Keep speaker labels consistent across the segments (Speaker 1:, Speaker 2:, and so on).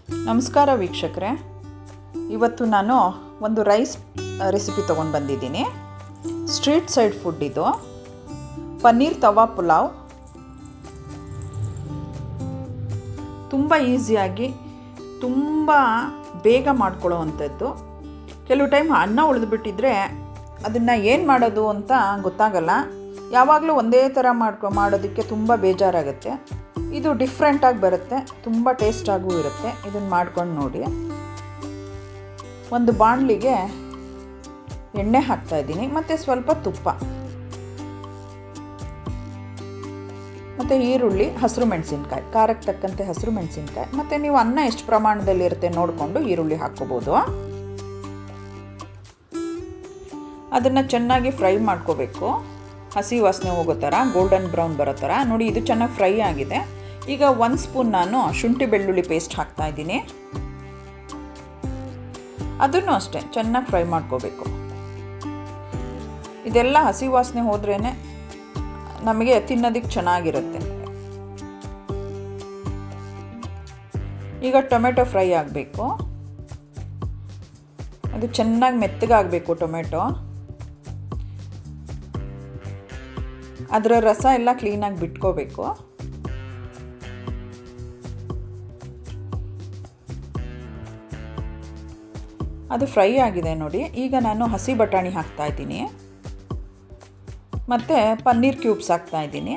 Speaker 1: ನಮಸ್ಕಾರ ವೀಕ್ಷಕರೇ, ಇವತ್ತು ನಾನು ಒಂದು ರೈಸ್ ರೆಸಿಪಿ ತೊಗೊಂಡು ಬಂದಿದ್ದೀನಿ. ಸ್ಟ್ರೀಟ್ ಸೈಡ್ ಫುಡ್ ಇದು. ಪನ್ನೀರ್ ತವಾ ಪುಲಾವ್. ತುಂಬ ಈಸಿಯಾಗಿ ತುಂಬ ಬೇಗ ಮಾಡ್ಕೊಳ್ಳೋ ಅಂಥದ್ದು. ಕೆಲವು ಟೈಮ್ ಅನ್ನ ಉಳಿದುಬಿಟ್ಟಿದ್ರೆ ಅದನ್ನು ಏನು ಮಾಡೋದು ಅಂತ ಗೊತ್ತಾಗಲ್ಲ. ಯಾವಾಗಲೂ ಒಂದೇ ಥರ ಮಾಡೋದಕ್ಕೆ ತುಂಬ ಬೇಜಾರಾಗುತ್ತೆ. ಇದು ಡಿಫ್ರೆಂಟಾಗಿ ಬರುತ್ತೆ, ತುಂಬ ಟೇಸ್ಟಾಗೂ ಇರುತ್ತೆ. ಇದನ್ನು ಮಾಡ್ಕೊಂಡು ನೋಡಿ. ಒಂದು ಬಾಣಲಿಗೆ ಎಣ್ಣೆ ಹಾಕ್ತಾಯಿದ್ದೀನಿ ಮತ್ತು ಸ್ವಲ್ಪ ತುಪ್ಪ ಮತ್ತು ಈರುಳ್ಳಿ, ಹಸಿರು ಮೆಣಸಿನ್ಕಾಯಿ, ಖಾರಕ್ಕೆ ತಕ್ಕಂತೆ ಹಸಿರು ಮೆಣಸಿನ್ಕಾಯಿ, ಮತ್ತು ನೀವು ಅನ್ನ ಎಷ್ಟು ಪ್ರಮಾಣದಲ್ಲಿರುತ್ತೆ ನೋಡಿಕೊಂಡು ಈರುಳ್ಳಿ ಹಾಕ್ಕೋಬೋದು. ಅದನ್ನು ಚೆನ್ನಾಗಿ ಫ್ರೈ ಮಾಡ್ಕೋಬೇಕು. ಹಸಿ ವಾಸನೆ ಹೋಗೋ ಥರ, ಗೋಲ್ಡನ್ ಬ್ರೌನ್ ಬರೋ ಥರ. ನೋಡಿ, ಇದು ಚೆನ್ನಾಗಿ ಫ್ರೈ ಆಗಿದೆ. ಈಗ 1 ಸ್ಪೂನ್ ನಾನು ಶುಂಠಿ ಬೆಳ್ಳುಳ್ಳಿ ಪೇಸ್ಟ್ ಹಾಕ್ತಾಯಿದ್ದೀನಿ. ಅದನ್ನು ಅಷ್ಟೇ ಚೆನ್ನಾಗಿ ಫ್ರೈ ಮಾಡ್ಕೋಬೇಕು. ಇದೆಲ್ಲ ಹಸಿ ವಾಸನೆ ಹೋದ್ರೇ ನಮಗೆ ತಿನ್ನೋದಕ್ಕೆ ಚೆನ್ನಾಗಿರುತ್ತೆ. ಈಗ ಟೊಮೆಟೊ ಫ್ರೈ ಆಗಬೇಕು. ಅದು ಚೆನ್ನಾಗಿ ಮೆತ್ತಗಾಗಬೇಕು ಟೊಮೆಟೊ. ಅದರ ರಸ ಎಲ್ಲ ಕ್ಲೀನಾಗಿ ಬಿಟ್ಕೋಬೇಕು. ಅದು ಫ್ರೈ ಆಗಿದೆ ನೋಡಿ. ಈಗ ನಾನು ಹಸಿ ಬಟಾಣಿ ಹಾಕ್ತಾಯಿದ್ದೀನಿ ಮತ್ತು ಪನ್ನೀರ್ ಕ್ಯೂಬ್ಸ್ ಹಾಕ್ತಾಯಿದ್ದೀನಿ.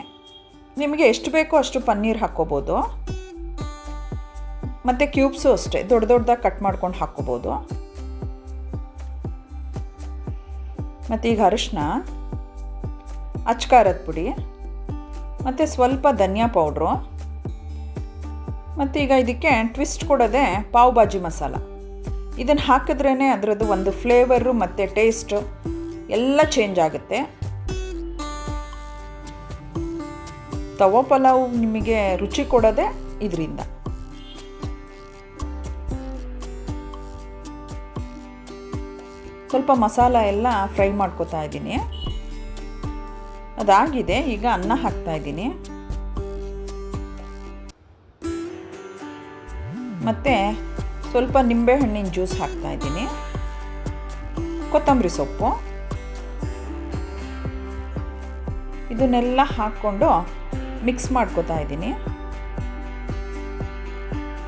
Speaker 1: ನಿಮಗೆ ಎಷ್ಟು ಬೇಕೋ ಅಷ್ಟು ಪನ್ನೀರ್ ಹಾಕ್ಕೋಬೋದು. ಮತ್ತು ಕ್ಯೂಬ್ಸು ಅಷ್ಟೇ ದೊಡ್ಡ ದೊಡ್ಡದಾಗಿ ಕಟ್ ಮಾಡ್ಕೊಂಡು ಹಾಕ್ಕೋಬೋದು. ಮತ್ತು ಈಗ ಅರಿಶಿನ, ಅಚ್ಕಾರದ ಪುಡಿ ಮತ್ತು ಸ್ವಲ್ಪ ಧನಿಯಾ ಪೌಡ್ರು. ಮತ್ತು ಈಗ ಇದಕ್ಕೆ ಟ್ವಿಸ್ಟ್ ಕೊಡೋದೆ ಪಾವ್ ಭಾಜಿ ಮಸಾಲ. ಇದನ್ನು ಹಾಕಿದ್ರೇ ಅದರದ್ದು ಒಂದು ಫ್ಲೇವರು ಮತ್ತು ಟೇಸ್ಟು ಎಲ್ಲ ಚೇಂಜ್ ಆಗುತ್ತೆ. ತವಾ ಪಲಾವ್ ನಿಮಗೆ ರುಚಿ ಕೊಡೋದೆ ಇದರಿಂದ. ಸ್ವಲ್ಪ ಮಸಾಲ ಎಲ್ಲ ಫ್ರೈ ಮಾಡ್ಕೊತಾ ಇದ್ದೀನಿ. ಅದಾಗಿದೆ. ಈಗ ಅನ್ನ ಹಾಕ್ತಾಯಿದ್ದೀನಿ ಮತ್ತು ಸ್ವಲ್ಪ ನಿಂಬೆಹಣ್ಣಿನ ಜ್ಯೂಸ್ ಹಾಕ್ತಾಯಿದ್ದೀನಿ, ಕೊತ್ತಂಬರಿ ಸೊಪ್ಪು. ಇದನ್ನೆಲ್ಲ ಹಾಕ್ಕೊಂಡು ಮಿಕ್ಸ್ ಮಾಡ್ಕೊತಾ ಇದ್ದೀನಿ.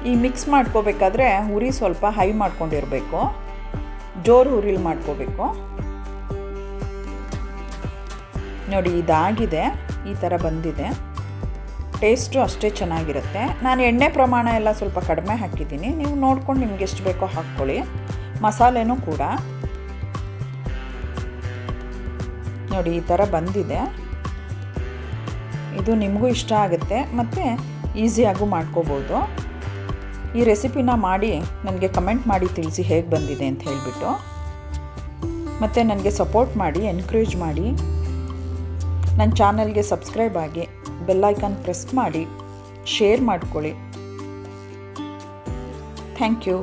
Speaker 1: ಈ ಮಿಕ್ಸ್ ಮಾಡ್ಕೋಬೇಕಾದ್ರೆ ಉರಿ ಸ್ವಲ್ಪ ಹೈ ಮಾಡ್ಕೊಂಡಿರಬೇಕು, ಜೋರು ಉರಿಲಿ ಮಾಡ್ಕೋಬೇಕು. ನೋಡಿ, ಇದಾಗಿದೆ. ಈ ಥರ ಬಂದಿದೆ. ಟೇಸ್ಟು ಅಷ್ಟೇ ಚೆನ್ನಾಗಿರುತ್ತೆ. ನಾನು ಎಣ್ಣೆ ಪ್ರಮಾಣ ಎಲ್ಲ ಸ್ವಲ್ಪ ಕಡಿಮೆ ಹಾಕಿದ್ದೀನಿ. ನೀವು ನೋಡ್ಕೊಂಡು ನಿಮ್ಗೆ ಎಷ್ಟು ಬೇಕೋ ಹಾಕ್ಕೊಳ್ಳಿ. ಮಸಾಲೆನೂ ಕೂಡ ನೋಡಿ ಈ ಥರ ಬಂದಿದೆ. ಇದು ನಿಮಗೂ ಇಷ್ಟ ಆಗುತ್ತೆ ಮತ್ತು ಈಸಿಯಾಗೂ ಮಾಡ್ಕೋಬೋದು. ಈ ರೆಸಿಪಿನ ಮಾಡಿ ನನಗೆ ಕಮೆಂಟ್ ಮಾಡಿ ತಿಳಿಸಿ ಹೇಗೆ ಬಂದಿದೆ ಅಂತ ಹೇಳಿಬಿಟ್ಟು. ಮತ್ತು ನನಗೆ ಸಪೋರ್ಟ್ ಮಾಡಿ, ಎನ್ಕರೇಜ್ ಮಾಡಿ. ನನ್ನ ಚಾನಲ್ಗೆ ಸಬ್ಸ್ಕ್ರೈಬ್ ಆಗಿ, ಬೆಲ್ ಐಕಾನ್ ಪ್ರೆಸ್ ಮಾಡಿ, ಶೇರ್ ಮಾಡ್ಕೊಳ್ಳಿ. Thank you.